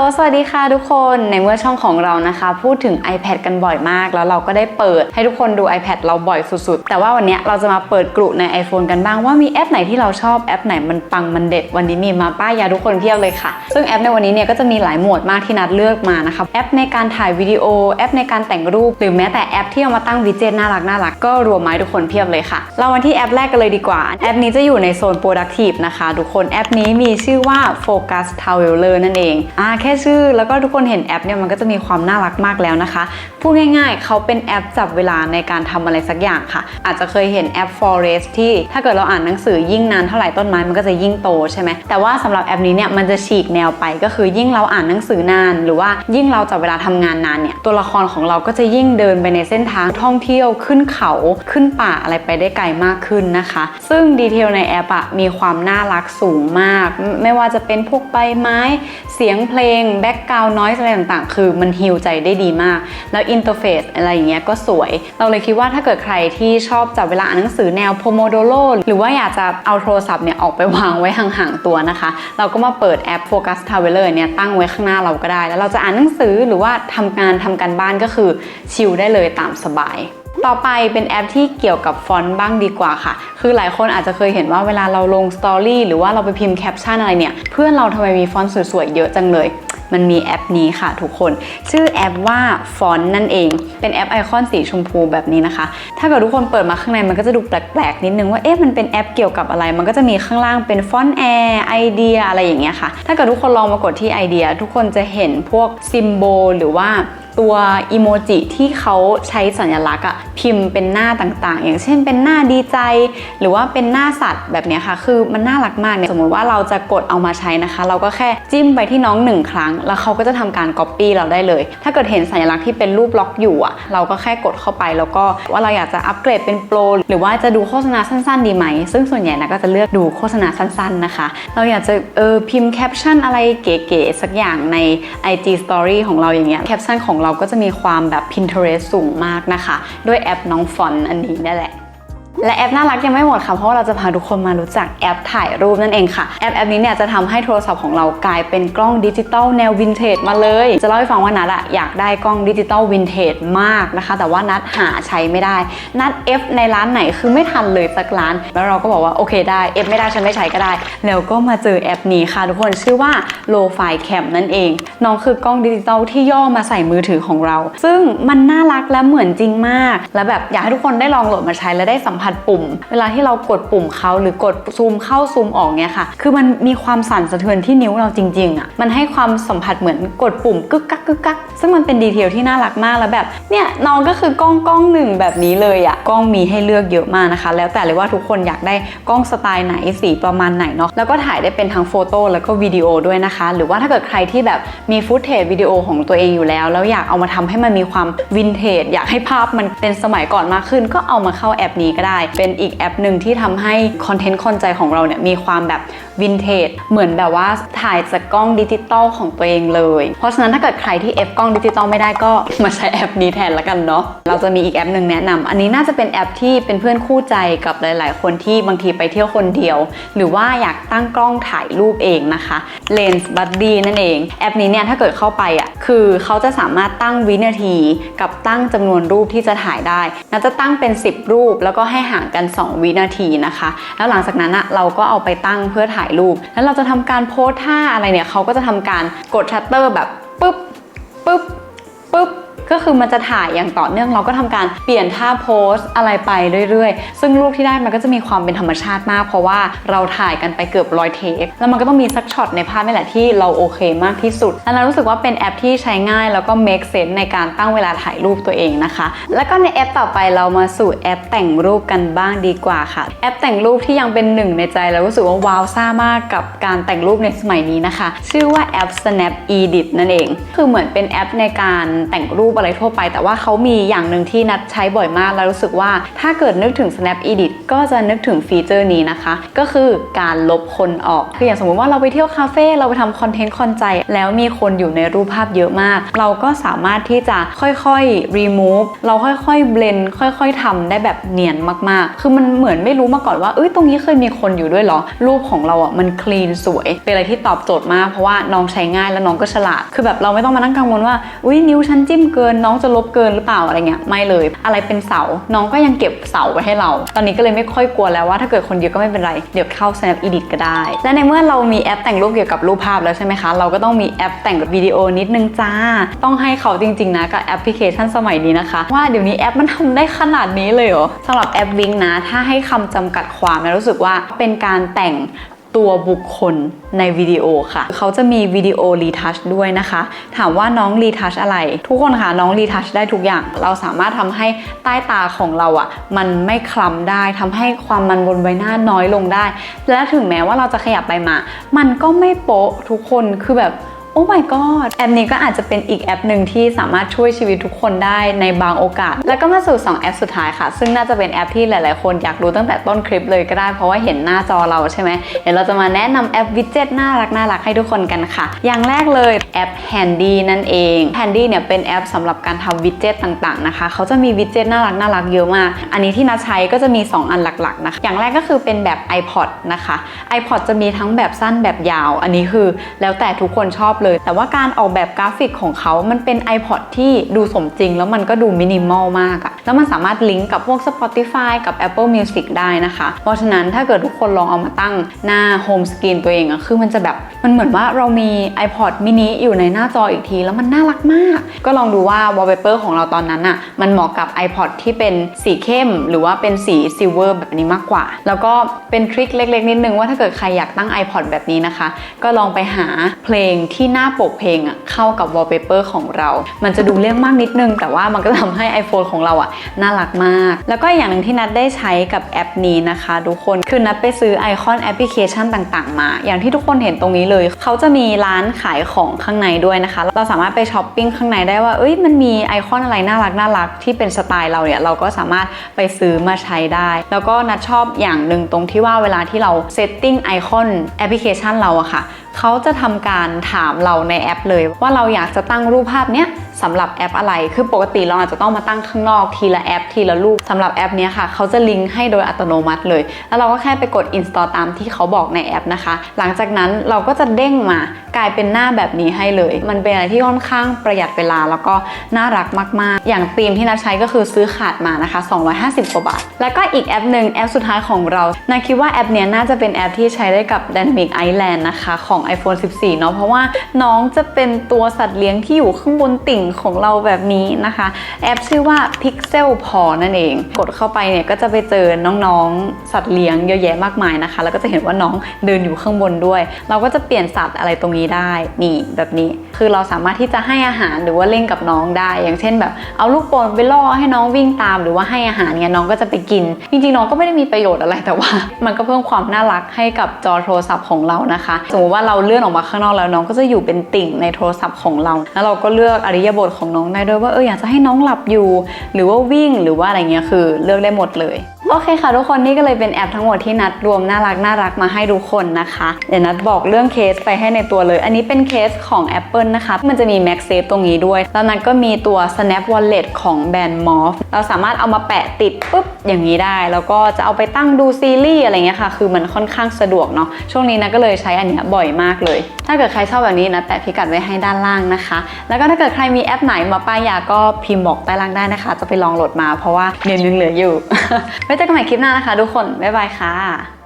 สวัสดีค่ะทุกคนในเมื่อช่องของเรานะคะพูดถึง iPad กันบ่อยมากแล้วเราก็ได้เปิดให้ทุกคนดู iPad เราบ่อยสุดๆแต่ว่าวันนี้เราจะมาเปิดกลุ่มใน iPhone กันบ้างว่ามีแอปไหนที่เราชอบแอปไหนมันปังมันเด็ดวันนี้มีมาป้ายยาทุกคนเพียบเลยค่ะซึ่งแอปในวันนี้เนี่ยก็จะมีหลายโหมดมากที่นัดเลือกมานะคะแอปในการถ่ายวิดีโอแอปในการแต่งรูปหรือแม้แต่แอปที่เอามาตั้งวิดเจ็ตน่ารักก็รวมมาให้ทุกคนเพียบเลยค่ะเราวันที่แอปแรกกันเลยดีกว่าแอปนี้จะอยู่ในโซน productive นะคะทุกคนแอปนี้มีชื่อว่า Focus Traveler นั่นเองแค่ชื่อแล้วก็ทุกคนเห็นแอปเนี่ยมันก็จะมีความน่ารักมากแล้วนะคะพูดง่ายๆเขาเป็นแอปจับเวลาในการทำอะไรสักอย่างค่ะอาจจะเคยเห็นแอป Forest ที่ถ้าเกิดเราอ่านหนังสือยิ่งนานเท่าไหร่ต้นไม้มันก็จะยิ่งโตใช่ไหมแต่ว่าสำหรับแอปนี้เนี่ยมันจะฉีกแนวไปก็คือยิ่งเราอ่านหนังสือนานหรือว่ายิ่งเราจับเวลาทำงานนานเนี่ยตัวละครของเราก็จะยิ่งเดินไปในเส้นทางท่องเที่ยวขึ้นเขาขึ้นป่าอะไรไปได้ไกลมากขึ้นนะคะซึ่งดีเทลในแอปมีความน่ารักสูงมากไม่ว่าจะเป็นพวกใบไม้เสียงเพลงแบ็กกราวด์นอยส์อะไรต่างๆคือมันฮีลใจได้ดีมากแล้วอินเทอร์เฟซอะไรอย่างเงี้ยก็สวยเราเลยคิดว่าถ้าเกิดใครที่ชอบจับเวลาอ่านหนังสือแนวโพโมโดโรหรือว่าอยากจะเอาโทรศัพท์เนี่ยออกไปวางไว้ห่างๆตัวนะคะเราก็มาเปิดแอป Focus Traveler เนี่ยตั้งไว้ข้างหน้าเราก็ได้แล้วเราจะอ่านหนังสือหรือว่าทำการบ้านก็คือชิลได้เลยตามสบายต่อไปเป็นแอปที่เกี่ยวกับฟอนต์บ้างดีกว่าค่ะคือหลายคนอาจจะเคยเห็นว่าเวลาเราลงสตอรี่หรือว่าเราไปพิมพ์แคปชั่นอะไรเนี่ยเพื่อนเราทำไมมีฟอนต์สวยๆเยอะจังเลยมันมีแอปนี้ค่ะทุกคนชื่อแอปว่าฟอนต์นั่นเองเป็นแอปไอคอนสีชมพูแบบนี้นะคะถ้าเกิดทุกคนเปิดมาข้างในมันก็จะดูแปลกๆนิดนึงว่ามันเป็นแอปเกี่ยวกับอะไรมันก็จะมีข้างล่างเป็นฟอนต์แอร์ไอเดียอะไรอย่างเงี้ยค่ะถ้าเกิดทุกคนลองมากดที่ไอเดียทุกคนจะเห็นพวกซิมโบลหรือว่าตัวอีโมจิที่เขาใช้สัญลักษณ์พิมพ์เป็นหน้าต่างๆอย่างเช่นเป็นหน้าดีใจหรือว่าเป็นหน้าสัตว์แบบนี้ค่ะคือมันน่ารักมากเนี่ยสมมติว่าเราจะกดเอามาใช้นะคะเราก็แค่จิ้มไปที่น้อง1ครั้งแล้วเขาก็จะทำการ Copy เราได้เลยถ้าเกิดเห็นสัญลักษณ์ที่เป็นรูปล็อกอยู่เราก็แค่กดเข้าไปแล้วก็ว่าเราอยากจะอัปเกรดเป็นโปรหรือว่าจะดูโฆษณาสั้นๆดีไหมซึ่งส่วนใหญ่นะก็จะเลือกดูโฆษณาสั้นๆนะคะเราอยากจะพิมพ์แคปชั่นอะไรเก๋ๆสักอย่างใน IG Story ของเราอย่างเงี้ยแคปชั่นของเราก็จะมีความแบบ Pinterest สูงมากนะคะด้วยแอปน้องฟอนต์อันนี้นั่นแหละและแอปน่ารักยังไม่หมดค่ะเพราะเราจะพาทุกคนมารู้จักแอปถ่ายรูปนั่นเองค่ะแอปนี้เนี่ยจะทำให้โทรศัพท์ของเรากลายเป็นกล้องดิจิตอลแนววินเทจมาเลยจะเล่าให้ฟังว่านัดอยากได้กล้องดิจิตอลวินเทจมากนะคะแต่ว่านัดหาใช้ไม่ได้นัดในร้านไหนคือไม่ทันเลยสักร้านแล้วเราก็บอกว่าโอเคได้ไม่ได้ฉันไม่ใช้ก็ได้แล้วก็มาเจอแอปนี้ค่ะทุกคนชื่อว่า Lo-Fi Cam นั่นเองน้องคือกล้องดิจิตอลที่ย่อมาใส่มือถือของเราซึ่งมันน่ารักและเหมือนจริงมากและแบบอยากให้ทุกคนได้ลองโหลดมาใช้และได้สัมผัสปุ่มเวลาที่เรากดปุ่มเขาหรือกดซูมเข้าซูมออกเนี่ยค่ะคือมันมีความสั่นสะเทือนที่นิ้วเราจริงๆมันให้ความสัมผัสเหมือนกดปุ่มกึกกักกึกกักซึ่งมันเป็นดีเทลที่น่ารักมากแล้วแบบเนี่ยน้องก็คือกล้องหนึ่งแบบนี้เลยกล้องมีให้เลือกเยอะมากนะคะแล้วแต่เลยว่าทุกคนอยากได้กล้องสไตล์ไหนสีประมาณไหนเนาะแล้วก็ถ่ายได้เป็นทั้งโฟโต้แล้วก็วิดีโอด้วยนะคะหรือว่าถ้าเกิดใครที่แบบมีฟุตเทจวิดีโอของตัวเองอยู่แล้วอยากเอามาทำให้มันมีความวินเทจอยากให้ภาพมันเป็นสมัยก่อนมากขึ้นก็เอามาเข้าแอปนี้ก็ได้เป็นอีกแอปหนึ่งที่ทำให้คอนเทนต์คอนใจของเราเนี่ยมีความแบบวินเทจเหมือนแบบว่าถ่ายจากกล้องดิจิตอลของตัวเองเลยเพราะฉะนั้นถ้าเกิดใครที่กล้องดิจิตอลไม่ได้ก็มาใช้แอปนี้แทนละกันเนาะเราจะมีอีกแอปหนึ่งแนะนำอันนี้น่าจะเป็นแอปที่เป็นเพื่อนคู่ใจกับหลายๆคนที่บางทีไปเที่ยวคนเดียวหรือว่าอยากตั้งกล้องถ่ายรูปเองนะคะ Lens Buddy นั่นเองแอปนี้เนี่ยถ้าเกิดเข้าไปคือเขาจะสามารถตั้งวินาทีกับตั้งจำนวนรูปที่จะถ่ายได้น่าจะตั้งเป็น10รูปแล้วก็ให้ห่างกัน2วินาทีนะคะแล้วหลังจากนั้นเราก็เอาไปตั้งเพื่อถ่ายรูปแล้วเราจะทำการโพสท่าอะไรเนี่ยเขาก็จะทำการกดชัตเตอร์แบบปึ๊บปึ๊บปึ๊บก็คือมันจะถ่ายอย่างต่อเนื่องเราก็ทำการเปลี่ยนท่าโพสอะไรไปเรื่อยๆซึ่งรูปที่ได้มันก็จะมีความเป็นธรรมชาติมากเพราะว่าเราถ่ายกันไปเกือบ100 เทคแล้วมันก็ต้องมีสักช็อตในภาพนี่แหละที่เราโอเคมากที่สุดแล้วเรารู้สึกว่าเป็นแอปที่ใช้ง่ายแล้วก็ make sense ในการตั้งเวลาถ่ายรูปตัวเองนะคะแล้วก็ในแอปต่อไปเรามาสู่แอปแต่งรูปกันบ้างดีกว่าค่ะแอปแต่งรูปที่ยังเป็นหนึ่งในใจแล้วรู้สึกว่าว้าวซ่ามากกับการแต่งรูปในสมัยนี้นะคะชื่อว่าแอป Snap Edit นั่นเองคือเหมือนเป็นแอปในการแต่งรูป อะไรทั่วไปแต่ว่าเขามีอย่างหนึ่งที่นัดใช้บ่อยมากแล้วรู้สึกว่าถ้าเกิดนึกถึง Snap Edit ก็จะนึกถึงฟีเจอร์นี้นะคะก็คือการลบคนออกคืออย่างสมมติว่าเราไปเที่ยวคาเฟ่เราไปทำคอนเทนต์คอนใจแล้วมีคนอยู่ในรูปภาพเยอะมากเราก็สามารถที่จะค่อยๆ remove เราค่อยๆ blend ค่อยๆทำได้แบบเนียนมากๆคือมันเหมือนไม่รู้มาก่อนว่าตรงนี้เคยมีคนอยู่ด้วยเหรอรูปของเราอ่ะมันคลีนสวยเป็นอะไรที่ตอบโจทย์มากเพราะว่าน้องใช้ง่ายและน้องก็ฉลาดคือแบบเราไม่ต้องมานั่งกังวลว่านิ้วฉันจิ้มเกินน้องจะลบเกินหรือเปล่าอะไรเงี้ยไม่เลยอะไรเป็นเสาน้องก็ยังเก็บเสาไว้ให้เราตอนนี้ก็เลยไม่ค่อยกลัวแล้วว่าถ้าเกิดคนเยอะก็ไม่เป็นไรเดี๋ยวเข้า Snap Edit ก็ได้และในเมื่อเรามีแอปแต่งรูปเกี่ยวกับรูปภาพแล้วใช่ไหมคะเราก็ต้องมีแอปแต่งวิดีโอนิดนึงจ้าต้องให้เขาจริงๆนะกับแอปพลิเคชันสมัยนี้นะคะว่าเดี๋ยวนี้แอปมันทำได้ขนาดนี้เลยเหรอสำหรับแอปวิงนะถ้าให้คำจำกัดความนะรู้สึกว่าเป็นการแต่งตัวบุคคลในวิดีโอค่ะเขาจะมีวิดีโอรีทัชด้วยนะคะถามว่าน้องรีทัชอะไรทุกคนค่ะน้องรีทัชได้ทุกอย่างเราสามารถทำให้ใต้ตาของเราอ่ะมันไม่คล้ำได้ทำให้ความมันบนใบหน้าน้อยลงได้และถึงแม้ว่าเราจะขยับไปมามันก็ไม่โป๊ะทุกคนคือแบบโอ้ my god แอปนี้ก็อาจจะเป็นอีกแอปหนึ่งที่สามารถช่วยชีวิตทุกคนได้ในบางโอกาสแล้วก็มาสู่2แอปสุดท้ายค่ะซึ่งน่าจะเป็นแอปที่หลายๆคนอยากรู้ตั้งแต่ต้นคลิปเลยก็ได้เพราะว่าเห็นหน้าจอเราใช่ไหมเดี๋ยวเราจะมาแนะนำแอปวิดเจ็ตน่ารักให้ทุกคนกันค่ะอย่างแรกเลยแอป Handy นั่นเอง Handy เนี่ยเป็นแอปสำหรับการทำวิดเจ็ตต่างๆนะคะเขาจะมีวิดเจ็ตน่ารักเยอะมากอันนี้ที่นัดใช้ก็จะมี2อันหลักๆนะคะอย่างแรกก็คือเป็นแบบ iPod นะคะ iPod จะมีทั้งแบบสั้นแบบยาวอันนี้คือแล้วแต่ทุกคนชอบเลยแต่ว่าการออกแบบกราฟิกของเขามันเป็น iPod ที่ดูสมจริงแล้วมันก็ดูมินิมอลมากอะแล้วมันสามารถลิงก์กับพวก Spotify กับ Apple Music ได้นะคะเพราะฉะนั้นถ้าเกิดทุกคนลองเอามาตั้งหน้า Home Screen ตัวเองอะคือมันจะแบบมันเหมือนว่าเรามี iPod mini อยู่ในหน้าจออีกทีแล้วมันน่ารักมากก็ลองดูว่า wallpaper ของเราตอนนั้นอะมันเหมาะกับ iPod ที่เป็นสีเข้มหรือว่าเป็นสีซิลเวอร์แบบนี้มากกว่าแล้วก็เป็นทริคเล็กๆนิดนึงว่าถ้าเกิดใครอยากตั้ง iPod แบบนี้นะคะก็ลองไปหาเพลงที่หน้าปกเพลงเข้ากับ wallpaper ของเรามันจะดูเรื่องมากนิดนึงแต่ว่ามันก็ทำให้ iPhone ของเราน่ารักมากแล้วก็อย่างหนึ่งที่นัดได้ใช้กับแอปนี้นะคะทุกคนคือนัดไปซื้อไอคอนแอปพลิเคชันต่างๆมาอย่างที่ทุกคนเห็นตรงนี้เลยเขาจะมีร้านขายของข้างในด้วยนะคะเราสามารถไปช้อปปิ้งข้างในได้ว่ามันมีไอคอนอะไรน่ารักที่เป็นสไตล์เราเนี่ยเราก็สามารถไปซื้อมาใช้ได้แล้วก็นัดชอบอย่างหนึ่งตรงที่ว่าเวลาที่เราเซตติ้งไอคอนแอปพลิเคชันเราอะค่ะเขาจะทำการถามเราในแอปเลยว่าเราอยากจะตั้งรูปภาพเนี้ยสำหรับแอปอะไรคือปกติเราอาจจะต้องมาตั้งข้างนอกทีละแอปทีละรูปสำหรับแอปนี้ค่ะเขาจะลิงก์ให้โดยอัตโนมัติเลยแล้วเราก็แค่ไปกด install ตามที่เขาบอกในแอปนะคะหลังจากนั้นเราก็จะเด้งมากลายเป็นหน้าแบบนี้ให้เลยมันเป็นอะไรที่ค่อนข้างประหยัดเวลาแล้วก็น่ารักมากๆอย่างธีมที่นัดใช้ก็คือซื้อขาดมานะคะ250 กว่าบาทแล้วก็อีกแอปหนึ่งแอปสุดท้ายของเรานาคิดว่าแอปนี้น่าจะเป็นแอปที่ใช้ได้กับ Dynamic Island นะคะของ iPhone 14 เนาะเพราะว่าน้องจะเป็นตัวสัตว์เลี้ยงที่อยู่ข้างบนติ่งของเราแบบนี้นะคะแอปชื่อว่า Pixel Paw นั่นเองกดเข้าไปเนี่ยก็จะไปเจอน้องๆสัตว์เลี้ยงเยอะแยะมากมายนะคะแล้วก็จะเห็นว่าน้องเดินอยู่ข้างบนด้วยเราก็จะเปลี่ยนสัตว์อะไรตรงนี้ได้นี่แบบนี้คือเราสามารถที่จะให้อาหารหรือว่าเล่นกับน้องได้อย่างเช่นแบบเอาลูกโป่งไปล่อให้น้องวิ่งตามหรือว่าให้อาหารเนี่ยน้องก็จะไปกินจริงๆน้องก็ไม่ได้มีประโยชน์อะไรแต่ว่ามันก็เพิ่มความน่ารักให้กับจอโทรศัพท์ของเรานะคะสมมติว่าเราเลื่อนออกมาข้างนอกแล้วน้องก็จะอยู่เป็นติ่งในโทรศัพท์ของเราแล้วเราก็เลือกอริยบทของน้องได้ด้วยว่าอยากจะให้น้องหลับอยู่หรือว่าวิ่งหรือว่าอะไรเงี้ยคือเลือกได้หมดเลยโอเคค่ะทุกคนนี่ก็เลยเป็นแอปทั้งหมดที่นัดรวมน่ารักมาให้ทุกคนนะคะเดี๋ยวนัดบอกเรื่องเคสไปให้ในตัวเลยอันนี้เป็นเคสของ Apple นะคะมันจะมี MagSafe ตรงนี้ด้วยแล้วนัดก็มีตัว Snap Wallet ของแบรนด์ Morph เราสามารถเอามาแปะติดปุ๊บอย่างนี้ได้แล้วก็จะเอาไปตั้งดูซีรีส์อะไรเงี้ยค่ะคือมันค่อนข้างสะดวกเนาะช่วงนี้นัดก็เลยใช้อันเนี้ยบ่อยมากเลยถ้าเกิดใครชอบแบบนี้นัดแปะพิกัดไว้ให้ด้านล่างนะคะแล้วก็ถ้าเกิดใครมีแอปไหนมาป้ายยาก็พิมพ์บอกใต้ล่างได้นะคะจะไปลองโหลดมาเพราะว่ายังเหลืออยู่ ไว้เจอกันใหม่คลิปหน้านะคะทุกคนบ๊ายบายค่ะ